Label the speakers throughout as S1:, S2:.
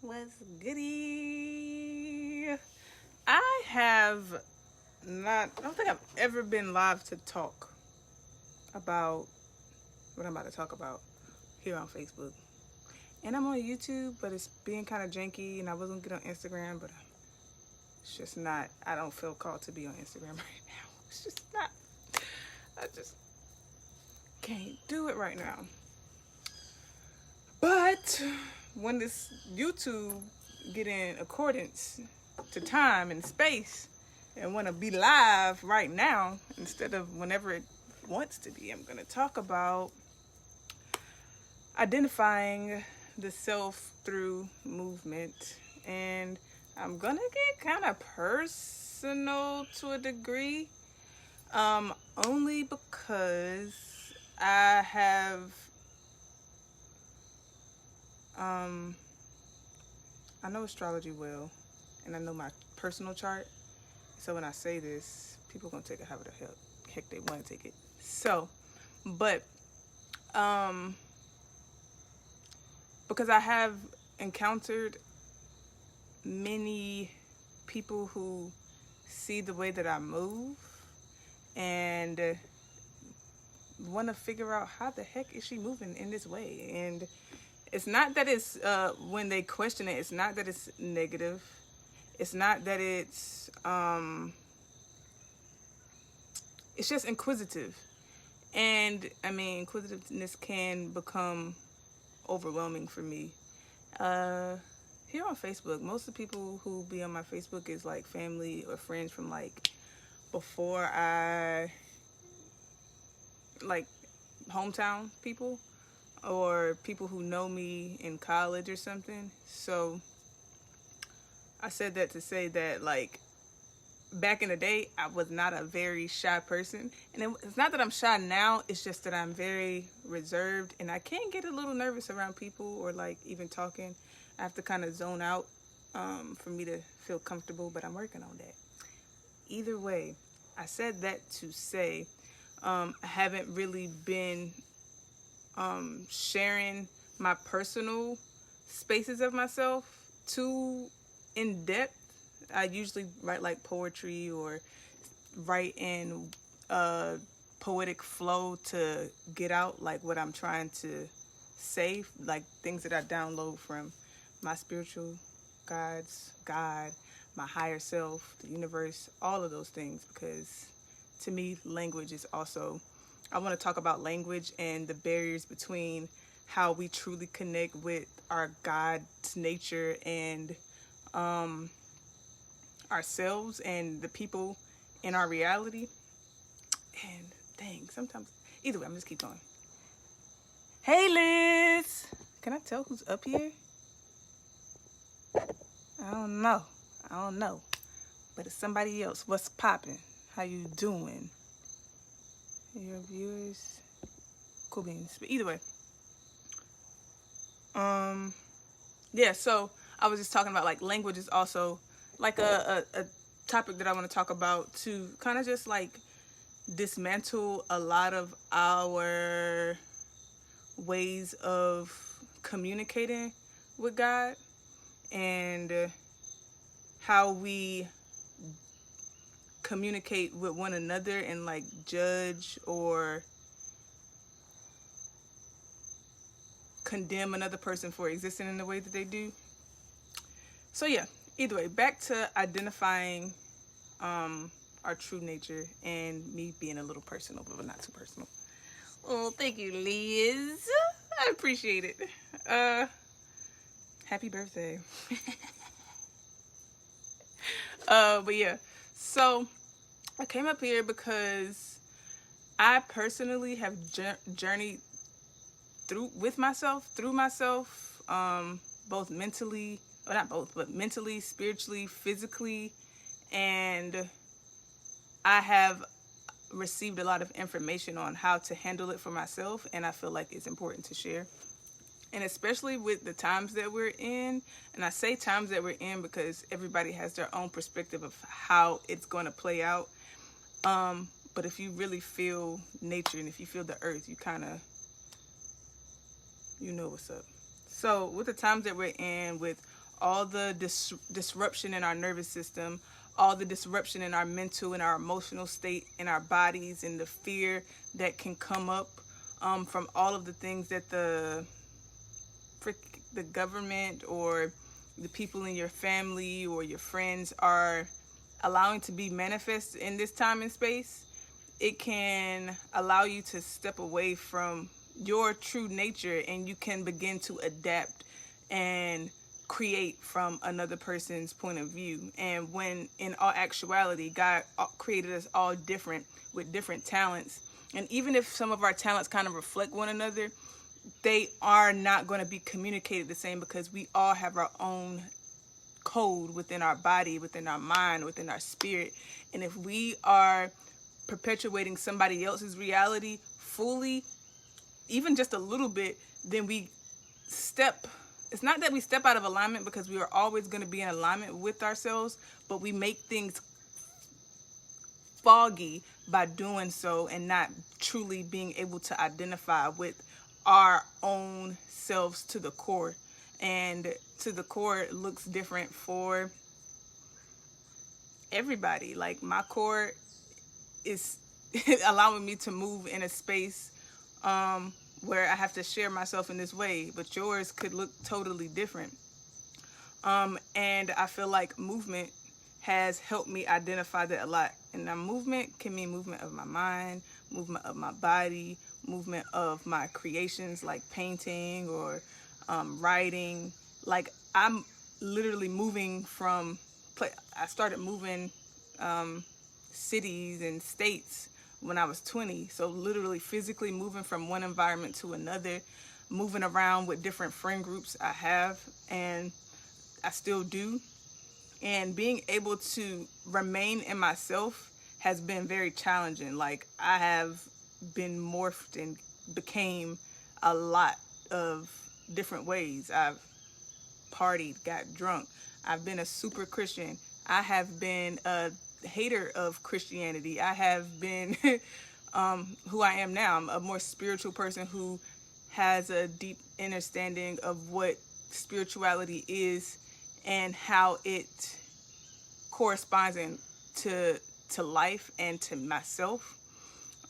S1: What's goody? I don't think I've ever been live to talk about what I'm about to talk about here on Facebook. And I'm on YouTube, but it's being kind of janky, and I was gonna get on Instagram, but it's just not, I don't feel called to be on Instagram right now. It's just not, I just can't do it right now. But when this YouTube get in accordance to time and space and want to be live right now instead of whenever it wants to be, I'm going to talk about identifying the self through movement. And I'm going to get kind of personal to a degree, only because I have I know astrology well, and I know my personal chart. So when I say this, people are gonna take it however the heck they want to take it. So, but because I have encountered many people who see the way that I move and want to figure out how the heck is she moving in this way. And it's not that it's when they question it, it's not that it's negative, it's not that it's just inquisitive. And I mean, inquisitiveness can become overwhelming for me. Here on Facebook, most of the people who be on my Facebook is like family or friends from like before I like hometown people, or people who know me in college or something. So I said that to say that, like, back in the day, I was not a very shy person. And it's not that I'm shy now, it's just that I'm very reserved, and I can get a little nervous around people or like even talking. I have to kind of zone out for me to feel comfortable, but I'm working on that. Either way, I said that to say I haven't really been sharing my personal spaces of myself too in depth. I usually write like poetry or write in poetic flow to get out like what I'm trying to say, like things that I download from my spiritual guides, God, my higher self, the universe, all of those things. Because to me, language is also, I want to talk about language and the barriers between how we truly connect with our God's nature and ourselves and the people in our reality. And dang, sometimes, either way, I'm just keep going. Hey, Liz. Can I tell who's up here? I don't know. But it's somebody else. What's popping? How you doing? Your viewers, cool beans. But either way, yeah. So I was just talking about like language is also like a topic that I want to talk about to kind of just like dismantle a lot of our ways of communicating with God and how we communicate with one another and like judge or condemn another person for existing in the way that they do. So yeah, either way, back to identifying our true nature and me being a little personal, but not too personal. Oh, thank you, Liz. I appreciate it. Happy birthday. But yeah, so I came up here because I personally have journeyed through myself, both mentally, or not both, but mentally, spiritually, physically, and I have received a lot of information on how to handle it for myself, and I feel like it's important to share. And especially with the times that we're in, and I say times that we're in because everybody has their own perspective of how it's going to play out. But if you really feel nature and if you feel the earth, you kind of, you know what's up. So with the times that we're in, with all the disruption in our nervous system, all the disruption in our mental and our emotional state in our bodies, and the fear that can come up from all of the things that the government or the people in your family or your friends are allowing to be manifest in this time and space. It can allow you to step away from your true nature, and you can begin to adapt and create from another person's point of view. And when in all actuality, God created us all different with different talents. And even if some of our talents kind of reflect one another, they are not going to be communicated the same, because we all have our own code within our body, within our mind, within our spirit. And if we are perpetuating somebody else's reality fully, even just a little bit, then it's not that we step out of alignment, because we are always going to be in alignment with ourselves, but we make things foggy by doing so and not truly being able to identify with our own selves to the core. And to the core, it looks different for everybody. Like, my core is allowing me to move in a space where I have to share myself in this way, but yours could look totally different. And I feel like movement has helped me identify that a lot. And now movement can mean movement of my mind, movement of my body, movement of my creations like painting or writing. Like, I'm literally moving from, I started moving cities and states when I was 20. So literally physically moving from one environment to another, moving around with different friend groups I have and I still do. And being able to remain in myself has been very challenging. Like, I have been morphed and became a lot of different ways. I've partied, got drunk. I've been a super Christian. I have been a hater of Christianity. I have been who I am now. I'm a more spiritual person who has a deep understanding of what spirituality is and how it corresponds to life and to myself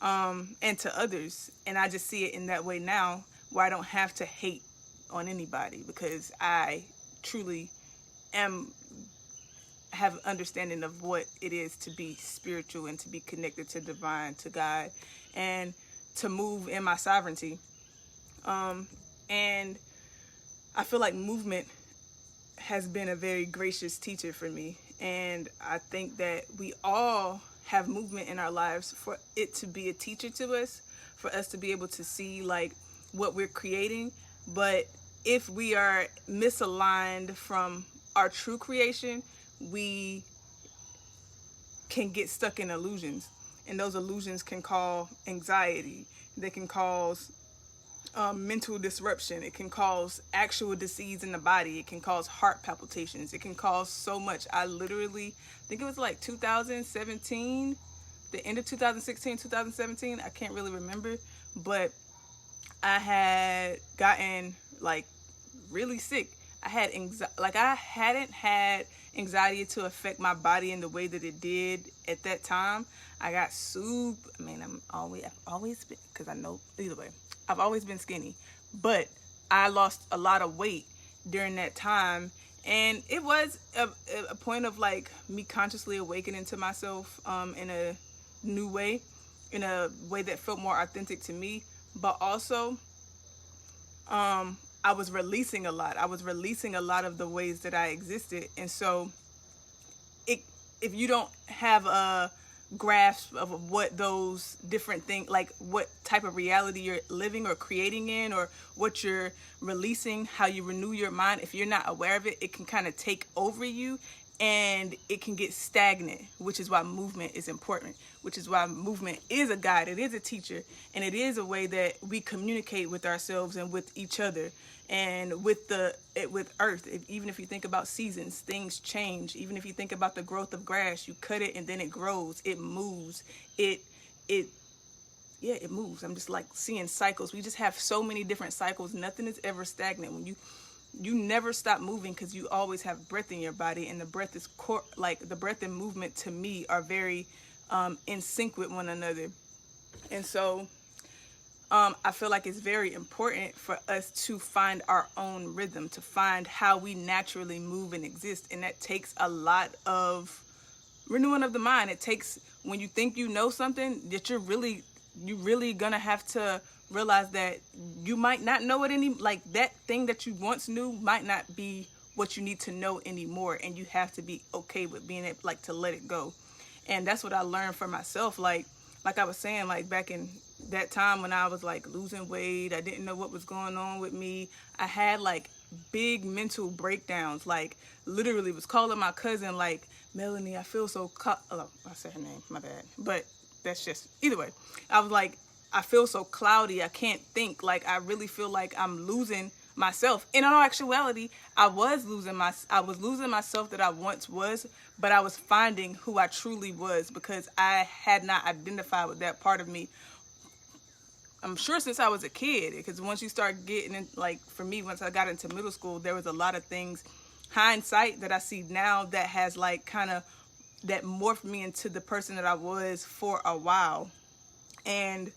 S1: and to others. And I just see it in that way now, where I don't have to hate on anybody, because I truly have an understanding of what it is to be spiritual and to be connected to divine, to God, and to move in my sovereignty. And I feel like movement has been a very gracious teacher for me. And I think that we all have movement in our lives for it to be a teacher to us, for us to be able to see like what we're creating. But if we are misaligned from our true creation, we can get stuck in illusions. And those illusions can cause anxiety. They can cause mental disruption. It can cause actual disease in the body. It can cause heart palpitations. It can cause so much. I literally think it was like 2017, the end of 2016, 2017. I can't really remember, but I had gotten like really sick. I had I hadn't had anxiety to affect my body in the way that it did at that time. I got I've always been, because I know either way, I've always been skinny, but I lost a lot of weight during that time. And it was a point of like me consciously awakening to myself in a new way, in a way that felt more authentic to me. But also, I was releasing a lot. I was releasing a lot of the ways that I existed. And so if you don't have a grasp of what those different things, like what type of reality you're living or creating in, or what you're releasing, how you renew your mind, if you're not aware of it, it can kind of take over you and it can get stagnant, which is why movement is important, which is why movement is a guide, it is a teacher, and it is a way that we communicate with ourselves and with each other and with earth. Even if you think about seasons, things change. Even if you think about the growth of grass, you cut it and then it grows, it moves, it moves. I'm just like seeing cycles. We just have so many different cycles. Nothing is ever stagnant. When you you never stop moving because you always have breath in your body, and the breath is like the breath and movement to me are very in sync with one another. And so I feel like it's very important for us to find our own rhythm, to find how we naturally move and exist. And that takes a lot of renewing of the mind. It takes, when you think you know something, that you really gonna have to realize that you might not know it like that thing that you once knew might not be what you need to know anymore. And you have to be okay with being able, like, to let it go. And that's what I learned for myself. Like I was saying, like back in that time when I was like losing weight, I didn't know what was going on with me. I had like big mental breakdowns, like literally was calling my cousin like, Melanie, I feel so oh, I said her name, my bad. But that's just, either way, I was like, I feel so cloudy, I can't think, like I really feel like I'm losing myself. And in all actuality, I was losing myself that I once was, but I was finding who I truly was because I had not identified with that part of me. I'm sure since I was a kid, because once you start getting in, like for me, once I got into middle school, there was a lot of things, hindsight, that I see now that has like kind of, that morphed me into the person that I was for a while. And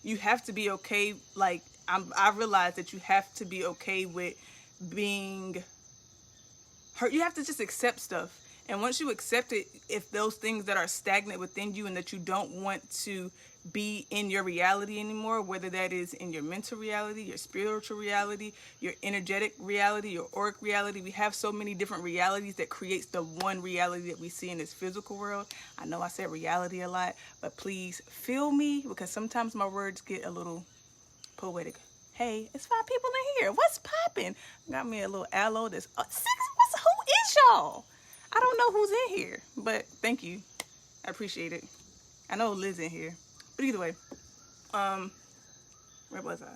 S1: you have to be okay, like I realized that you have to be okay with being hurt. You have to just accept stuff. And once you accept it, if those things that are stagnant within you and that you don't want to be in your reality anymore, whether that is in your mental reality, your spiritual reality, your energetic reality, your auric reality, we have so many different realities that creates the one reality that we see in this physical world. I know I said reality a lot, but please feel me, because sometimes my words get a little poetic. Hey, it's 5 people in here. What's popping? Got me a little aloe. Who is y'all? I don't know who's in here, but thank you. I appreciate it. I know Liz in here, but either way, where was I?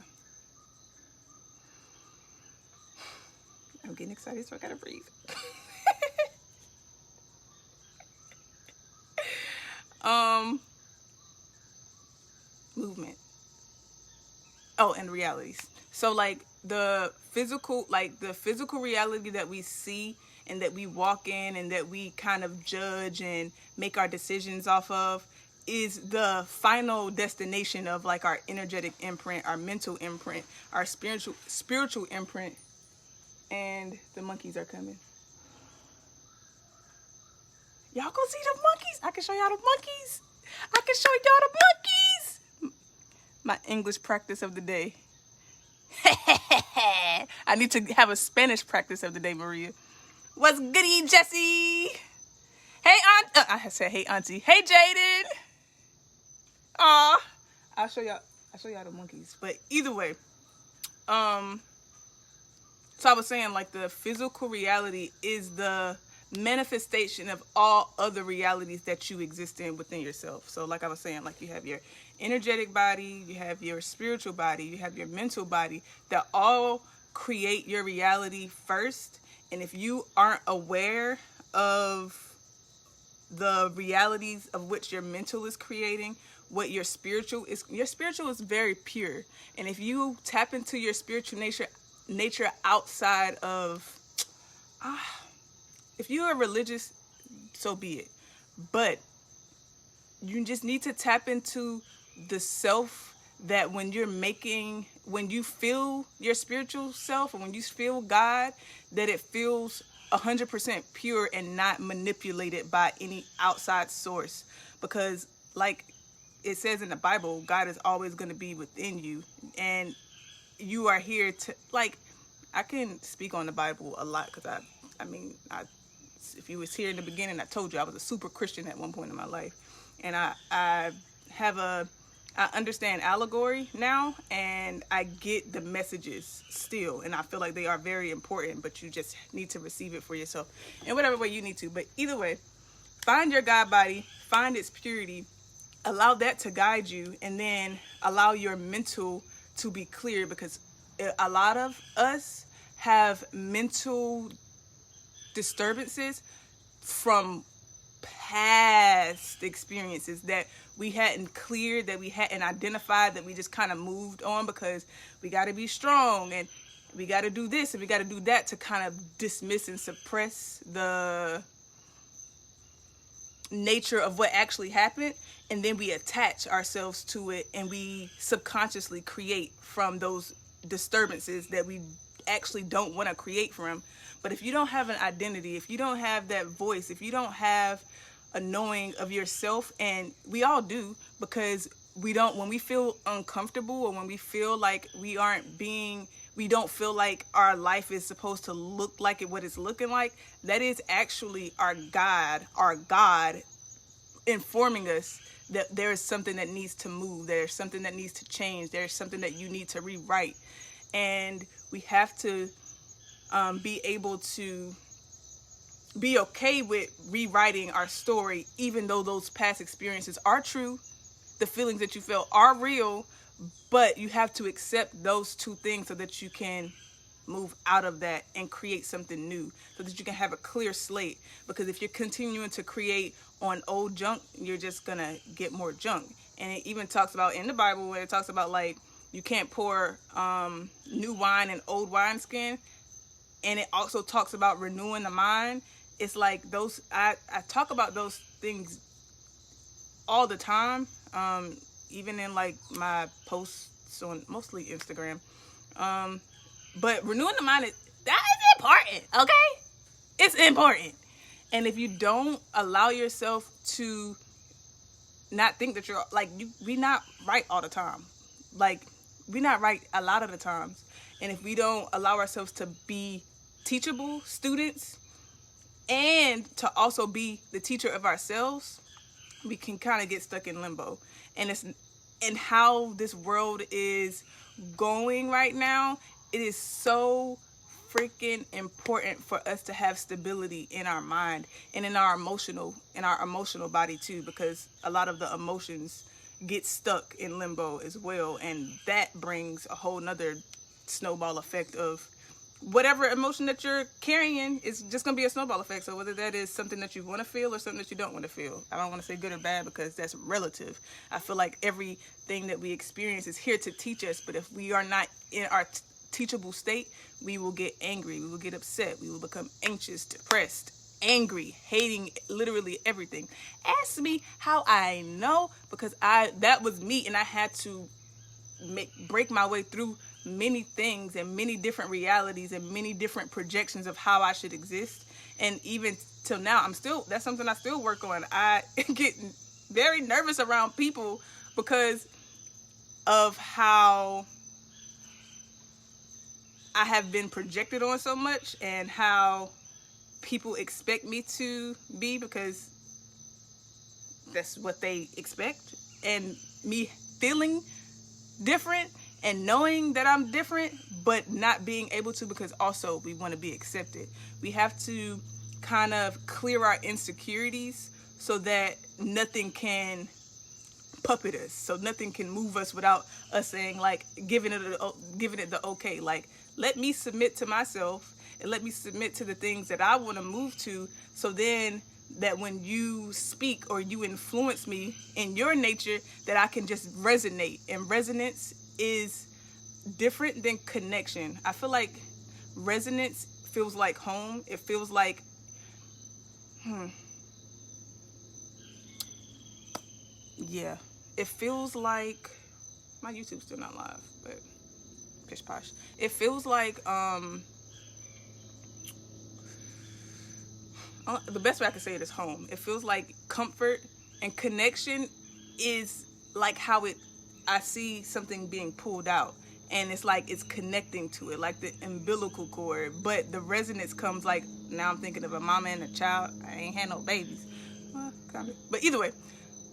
S1: I'm getting excited, so I gotta breathe. Movement. Oh, and realities. So like the physical reality that we see and that we walk in and that we kind of judge and make our decisions off of is the final destination of like our energetic imprint, our mental imprint, our spiritual imprint. And the monkeys are coming. Y'all go see the monkeys? I can show y'all the monkeys. My English practice of the day. I need to have a Spanish practice of the day, Maria. What's goody, Jessie? Hey, Aunt. I said, hey, Auntie. Hey, Jaden. Aw. I'll show y'all the monkeys. But either way, so I was saying, like, the physical reality is the manifestation of all other realities that you exist in within yourself. So like I was saying, like you have your energetic body, you have your spiritual body, you have your mental body, that all create your reality first. And if you aren't aware of the realities of which your mental is creating, what your spiritual is very pure. And if you tap into your spiritual nature outside of if you are religious, so be it. But you just need to tap into the self that when you feel your spiritual self, and when you feel God, that it feels 100% pure and not manipulated by any outside source. Because like it says in the Bible, God is always going to be within you. And you are here to, like, I can speak on the Bible a lot because if you was here in the beginning, I told you I was a super Christian at one point in my life. And I understand allegory now, and I get the messages still. And I feel like they are very important, but you just need to receive it for yourself in whatever way you need to. But either way, find your God body, find its purity, allow that to guide you, and then allow your mental to be clear, because a lot of us have mental disturbances from past experiences that we hadn't cleared, that we hadn't identified, that we just kind of moved on because we got to be strong. And we got to do this and we got to do that to kind of dismiss and suppress the nature of what actually happened, and then we attach ourselves to it and we subconsciously create from those disturbances that we actually don't want to create from. But if you don't have an identity, if you don't have that voice, if you don't have a knowing of yourself, and we all do, because when we feel uncomfortable, or when we feel like we don't feel like our life is supposed to look like what it's looking like, that is actually our God informing us that there is something that needs to move. There's something that needs to change. There's something that you need to rewrite. And we have to be able to be okay with rewriting our story, even though those past experiences are true. The feelings that you feel are real, but you have to accept those two things so that you can move out of that and create something new, so that you can have a clear slate. Because if you're continuing to create on old junk, you're just gonna get more junk. And it even talks about in the Bible, where it talks about like you can't pour new wine in old wineskin, and it also talks about renewing the mind. It's like those, I talk about those things all the time, even in like my posts on mostly Instagram. But renewing the mind, that is important, okay? It's important. And if you don't allow yourself to not think that you're like, we not right all the time. Like, we not right a lot of the times. And if we don't allow ourselves to be teachable students and to also be the teacher of ourselves, we can kind of get stuck in limbo. And how this world is going right now, it is so freaking important for us to have stability in our mind and in our emotional body too, because a lot of the emotions get stuck in limbo as well, and that brings a whole nother snowball effect of whatever emotion that you're carrying is just going to be a snowball effect. So whether that is something that you want to feel or something that you don't want to feel. I don't want to say good or bad because that's relative. I feel like everything that we experience is here to teach us. But if we are not in our teachable state, we will get angry. We will get upset. We will become anxious, depressed, angry, hating literally everything. Ask me how I know, because that was me, and I had to break my way through many things and many different realities and many different projections of how I should exist. And even till now, that's something I still work on. I get very nervous around people because of how I have been projected on so much and how people expect me to be, because that's what they expect. And me feeling different and knowing that I'm different, but not being able to, because also we want to be accepted. We have to kind of clear our insecurities so that nothing can puppet us, so nothing can move us without us saying, like, giving it the okay. Like, let me submit to myself and let me submit to the things that I want to move to, so then that when you speak or you influence me in your nature, that I can just resonate. And resonance is different than connection. I feel like resonance feels like home. It feels like it feels like my YouTube's still not live, but pish posh. It feels like the best way I can say it is home. It feels like comfort, and connection is like how I see something being pulled out, and it's like it's connecting to it, like the umbilical cord. But the resonance comes like, now I'm thinking of a mama and a child. I ain't had no babies. Well, kind of. But either way,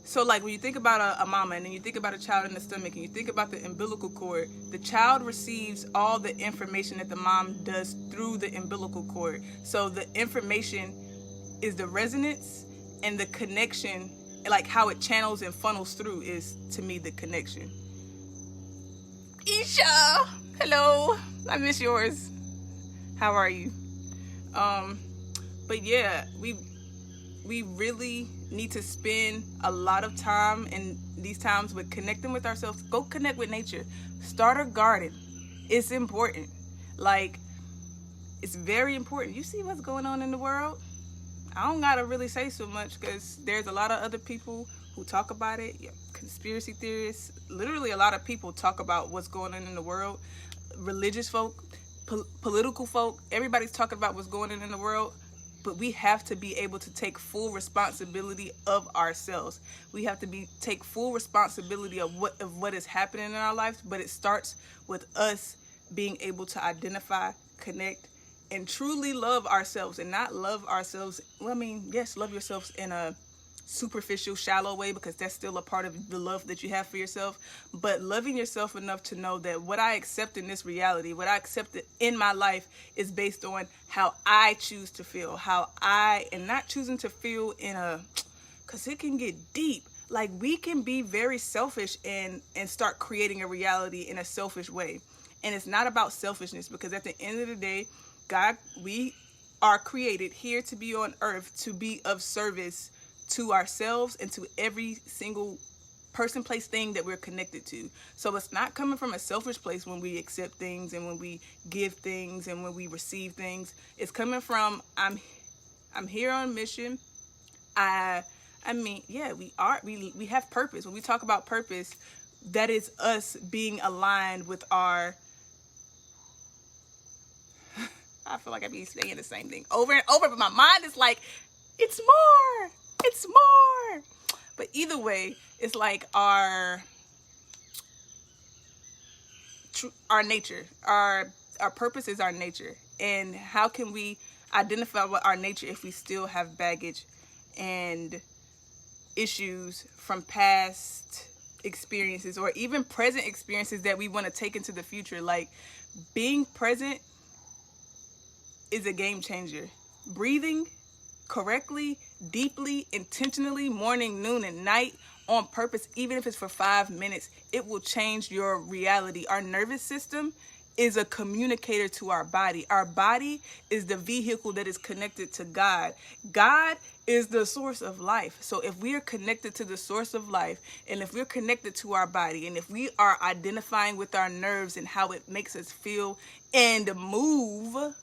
S1: so like when you think about a mama, and then you think about a child in the stomach, and you think about the umbilical cord, the child receives all the information that the mom does through the umbilical cord. So the information is the resonance, and the connection, like how it channels and funnels through, is to me the connection. Isha, hello, I miss yours. How are you? But yeah, we really need to spend a lot of time in these times with connecting with ourselves. Go connect with nature. Start a garden. It's important. Like, it's very important. You see what's going on in the world? I don't gotta really say so much because there's a lot of other people who talk about it. Yeah, conspiracy theorists, literally a lot of people talk about what's going on in the world. Religious folk, political folk, everybody's talking about what's going on in the world. But we have to be able to take full responsibility of ourselves. We have to take full responsibility of what is happening in our lives. But it starts with us being able to identify, connect, and truly love ourselves, and not love ourselves. Well, I mean, yes, love yourselves in a superficial, shallow way, because that's still a part of the love that you have for yourself. But loving yourself enough to know that what I accept in this reality, what I accept in my life, is based on how I choose to feel, and not choosing to feel because it can get deep. Like, we can be very selfish and start creating a reality in a selfish way. And it's not about selfishness, because at the end of the day, God, we are created here to be on earth, to be of service to ourselves and to every single person, place, thing that we're connected to. So it's not coming from a selfish place when we accept things and when we give things and when we receive things. It's coming from, I'm here on mission. I mean, yeah, we have purpose. When we talk about purpose, that is us being aligned with our, I feel like I be saying the same thing over and over, but my mind is like, it's more. But either way, it's like our nature. Our purpose is our nature. And how can we identify what our nature if we still have baggage and issues from past experiences, or even present experiences that we want to take into the future? Like, being present is a game changer. Breathing correctly, deeply, intentionally, morning, noon, and night, on purpose, even if it's for 5 minutes, it will change your reality. Our nervous system is a communicator to our body. Our body is the vehicle that is connected to God. God is the source of life. So if we are connected to the source of life, and if we're connected to our body, and if we are identifying with our nerves and how it makes us feel and move,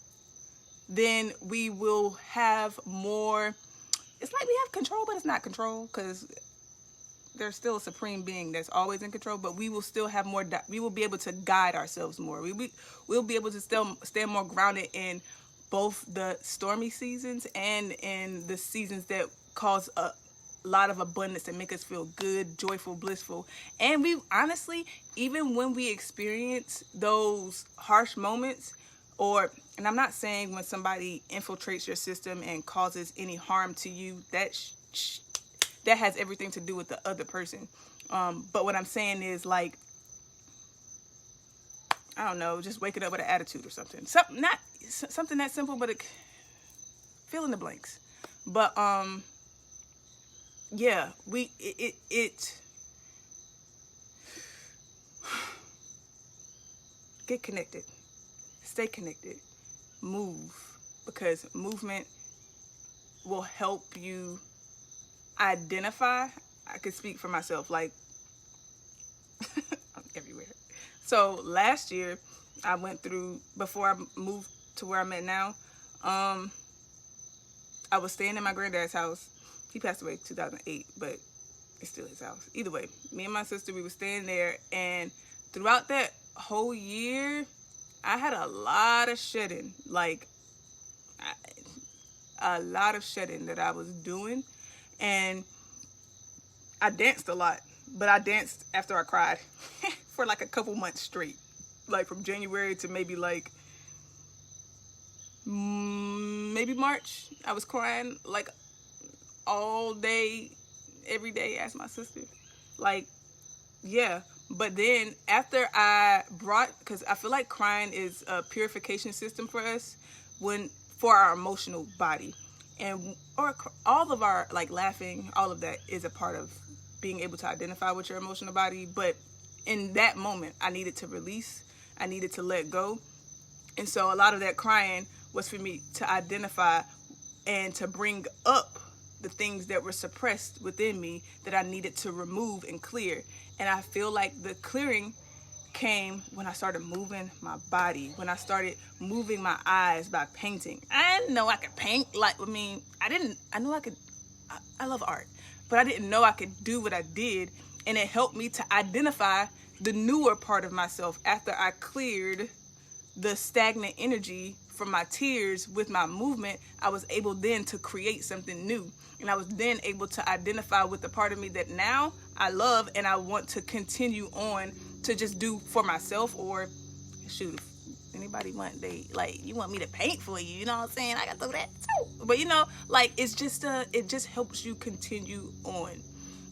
S1: then we will have more. It's like we have control, but it's not control, because there's still a supreme being that's always in control. But we will still have more. We will be able to guide ourselves more. We'll be able to still stay more grounded in both the stormy seasons and in the seasons that cause a lot of abundance and make us feel good, joyful, blissful. And we honestly, even when we experience those harsh moments, and I'm not saying when somebody infiltrates your system and causes any harm to you, that has everything to do with the other person. But what I'm saying is, like, I don't know, just waking up with an attitude or something. Something that simple, but fill in the blanks. But yeah, get connected. Stay connected. Move, because movement will help you identify. I can speak for myself, like, I'm everywhere. So last year I went through, before I moved to where I'm at now, I was staying in my granddad's house. He passed away in 2008, but it's still his house. Either way, me and my sister, we were staying there, and throughout that whole year, I had a lot of shedding, like a lot of shedding that I was doing. And I danced a lot, but I danced after I cried for like a couple months straight, like from January to maybe March. I was crying like all day, every day. Ask my sister. Like, yeah. But then after because I feel like crying is a purification system for us, for our emotional body, or all of our, like, laughing, all of that is a part of being able to identify with your emotional body. But in that moment, I needed to release, I needed to let go. And so a lot of that crying was for me to identify and to bring up the things that were suppressed within me that I needed to remove and clear. And I feel like the clearing came when I started moving my body, when I started moving my eyes by painting. I didn't know I could paint. I knew I could, I love art, but I didn't know I could do what I did. And it helped me to identify the newer part of myself after I cleared the stagnant energy from my tears with my movement. I was able then to create something new. And I was then able to identify with the part of me that now I love and I want to continue on to just do for myself. Or shoot, if anybody want, you want me to paint for you, you know what I'm saying? I got to do that too. But it's just it just helps you continue on.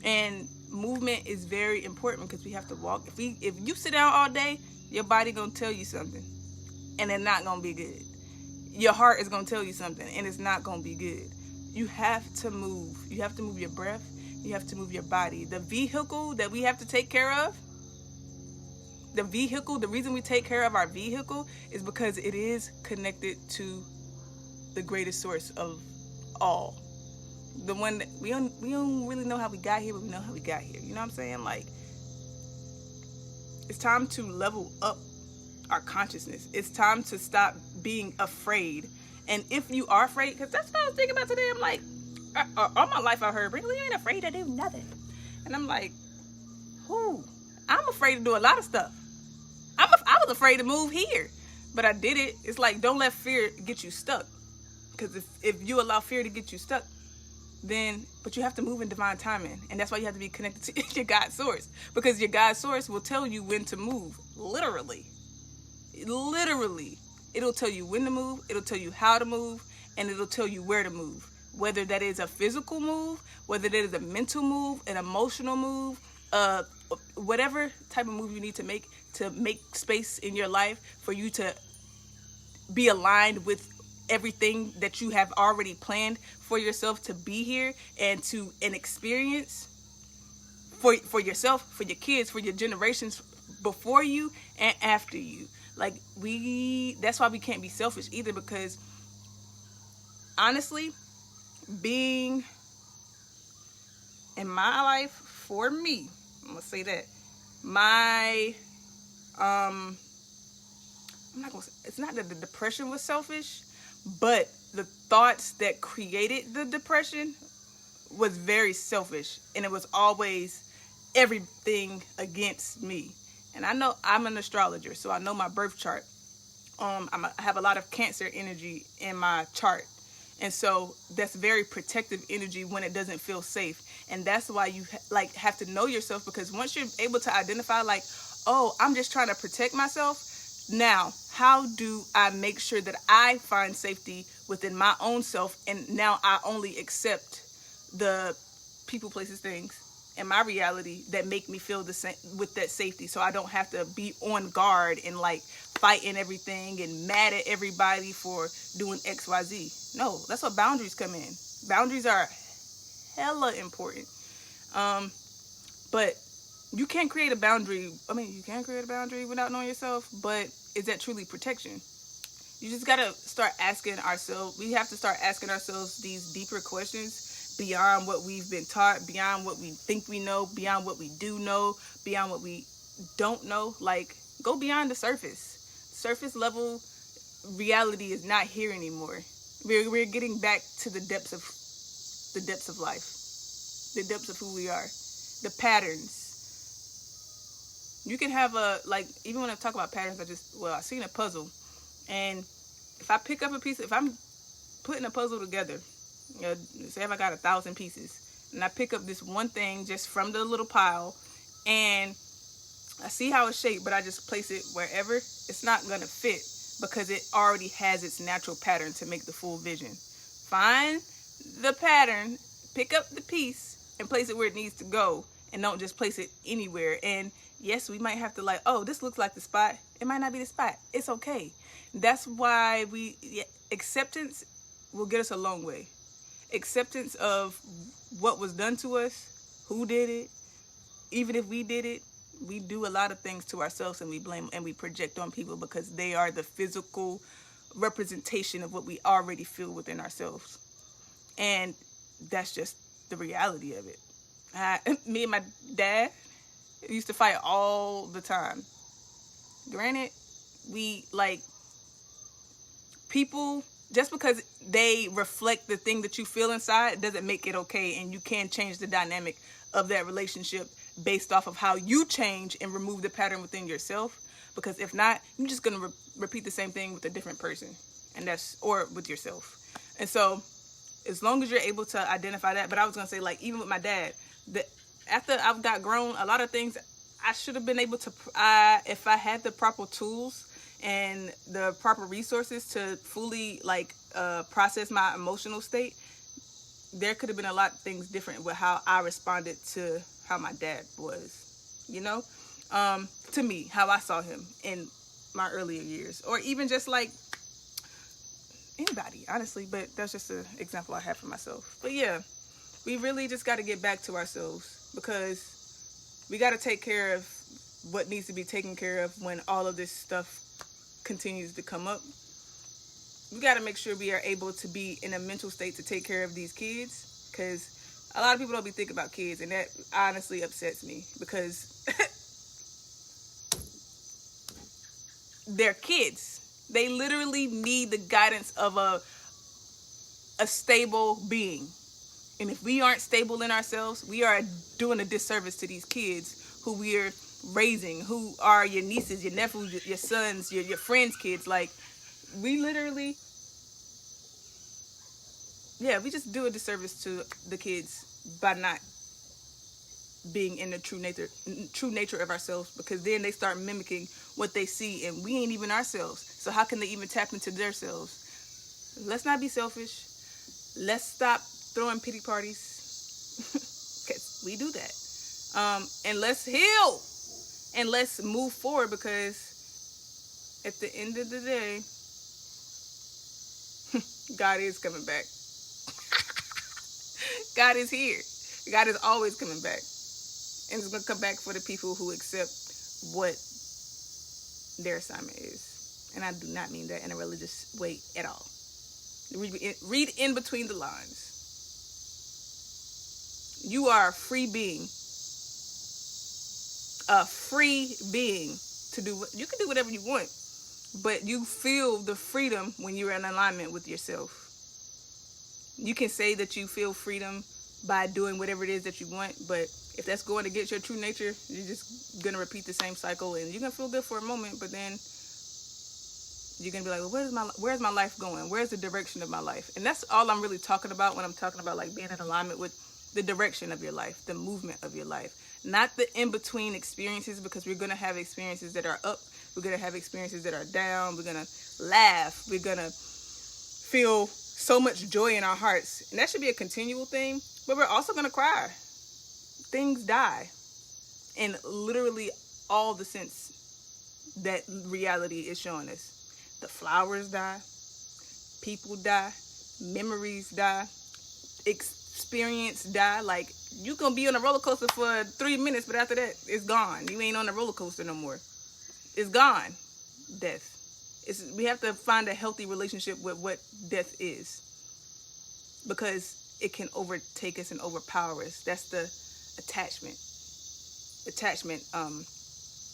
S1: And movement is very important because we have to walk. If you sit down all day, your body gonna tell you something, and it's not gonna be good. Your heart is gonna tell you something, and it's not gonna be good. You have to move. You have to move your breath. You have to move your body. The vehicle that we have to take care of, the reason we take care of our vehicle is because it is connected to the greatest source of all. The one that we don't really know how we got here, but we know how we got here. You know what I'm saying? It's time to level up our consciousness. It's time to stop being afraid. And if you are afraid, because that's what I was thinking about today. I'm like, all my life I heard, Brinkley, you ain't afraid to do nothing. And I'm like, I'm afraid to do a lot of stuff. I was afraid to move here, but I did it. It's like, don't let fear get you stuck. Because if you allow fear to get you stuck, but you have to move in divine timing. And that's why you have to be connected to your God source. Because your God source will tell you when to move. Literally. It'll tell you when to move. It'll tell you how to move. And it'll tell you where to move. Whether that is a physical move, whether that is a mental move, an emotional move, whatever type of move you need to make space in your life for you to be aligned with everything that you have already planned for yourself to be here and to an experience for yourself, for your kids, for your generations before you and after you. That's why we can't be selfish either, because honestly, being in my life, for me, I'm gonna say that it's not that the depression was selfish, but the thoughts that created the depression was very selfish, and it was always everything against me. And I know I'm an astrologer, so I know my birth chart. I have a lot of Cancer energy in my chart, and so that's very protective energy when it doesn't feel safe. And that's why you have to know yourself, because once you're able to identify I'm just trying to protect myself. Now, how do I make sure that I find safety within my own self? And now I only accept the people, places, things in my reality that make me feel the same with that safety. So I don't have to be on guard and fighting everything and mad at everybody for doing XYZ. No, that's what boundaries come in. Boundaries are hella important. But you can't create a boundary. You can create a boundary without knowing yourself, but is that truly protection? You just got to start asking ourselves. We have to start asking ourselves these deeper questions beyond what we've been taught, beyond what we think we know, beyond what we do know, beyond what we don't know. Go beyond the surface. Surface level reality is not here anymore. We're getting back to the depths of life, the depths of who we are, the patterns. You can have even when I talk about patterns, I seen a puzzle, and if I pick up a piece, if I'm putting a puzzle together, say if I got 1,000 pieces, and I pick up this one thing just from the little pile, and I see how it's shaped, but I just place it wherever, it's not going to fit because it already has its natural pattern to make the full vision. Find the pattern, pick up the piece, and place it where it needs to go, and don't just place it anywhere. And yes, we might have to this looks like the spot. It might not be the spot. It's okay. That's why acceptance will get us a long way. Acceptance of what was done to us, who did it, even if we did it. We do a lot of things to ourselves, and we blame and we project on people because they are the physical representation of what we already feel within ourselves. And that's just the reality of it. Me and my dad used to fight all the time. Granted, we like people, just because they reflect the thing that you feel inside doesn't make it okay, and you can change the dynamic of that relationship based off of how you change and remove the pattern within yourself. Because if not, you're just gonna repeat the same thing with a different person, and or with yourself. And so, as long as you're able to identify that. But I was gonna say, like, even with my dad, after I've got grown, a lot of things I should have been able to, if I had the proper tools and the proper resources to fully process my emotional state, there could have been a lot of things different with how I responded to how my dad was, to me, how I saw him in my earlier years, or even just like anybody, honestly. But that's just an example I have for myself. But yeah, we really just got to get back to ourselves, because we got to take care of what needs to be taken care of when all of this stuff continues to come up. We got to make sure we are able to be in a mental state to take care of these kids, because a lot of people don't be thinking about kids, and that honestly upsets me, because they're kids. They literally need the guidance of a stable being. And if we aren't stable in ourselves, we are doing a disservice to these kids who we're raising, who are your nieces, your nephews, your sons, your friends' kids. Like, we literally, we just do a disservice to the kids by not being in the true nature of ourselves, because then they start mimicking what they see, and we ain't even ourselves. So how can they even tap into their selves? Let's not be selfish. Let's stop throwing pity parties, because we do that. And let's heal, and let's move forward, because at the end of the day, God is coming back. God is here. God is always coming back. And it's going to come back for the people who accept what their assignment is. And I do not mean that in a religious way at all. Read in between the lines. You are a free being. A free being to do what you can do whatever you want, but you feel the freedom when you're in alignment with yourself. You can say that you feel freedom by doing whatever it is that you want, but if that's going against your true nature, you're just gonna repeat the same cycle, and you're gonna feel good for a moment, but then you're gonna be like, well, where's my life going? Where's the direction of my life? And that's all I'm really talking about when I'm talking about like being in alignment with the direction of your life, the movement of your life, not the in-between experiences, because we're gonna have experiences that are up, we're gonna have experiences that are down, we're gonna laugh, we're gonna feel so much joy in our hearts, and that should be a continual thing. But we're also gonna cry. Things die, in literally all the sense that reality is showing us. The flowers die, people die, memories die, experience die. Like, you gonna be on a roller coaster for 3 minutes, but after that, it's gone. You ain't on the roller coaster no more. It's gone. Death. We have to find a healthy relationship with what death is, because it can overtake us and overpower us. That's the attachment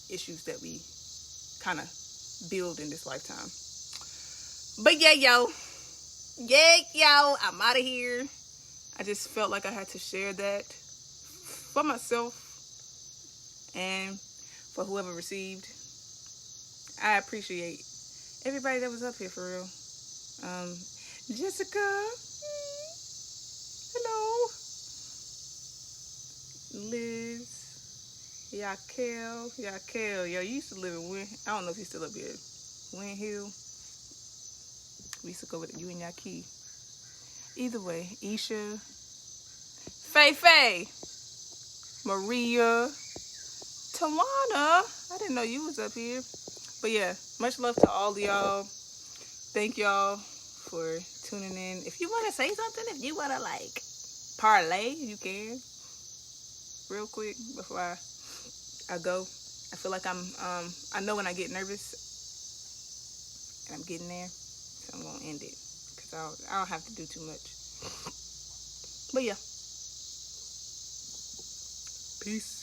S1: issues that we kind of build in this lifetime. But yeah, yo, I'm out of here. I just felt like I had to share that for myself and for whoever received. I appreciate everybody that was up here, for real. Jessica, hello. Liz, Yakel, yo, you used to live in I don't know if he's still up here. Wynn Hill. We used to go with you and Yaki. Either way, Isha, Faye, Maria, Tawana. I didn't know you was up here. But yeah, much love to all of y'all. Thank y'all for tuning in. If you want to say something, if you want to like parlay, you can. Real quick before I go. I feel like I know when I get nervous, and I'm getting there, so I'm gonna end it, because I don't have to do too much. But yeah, peace.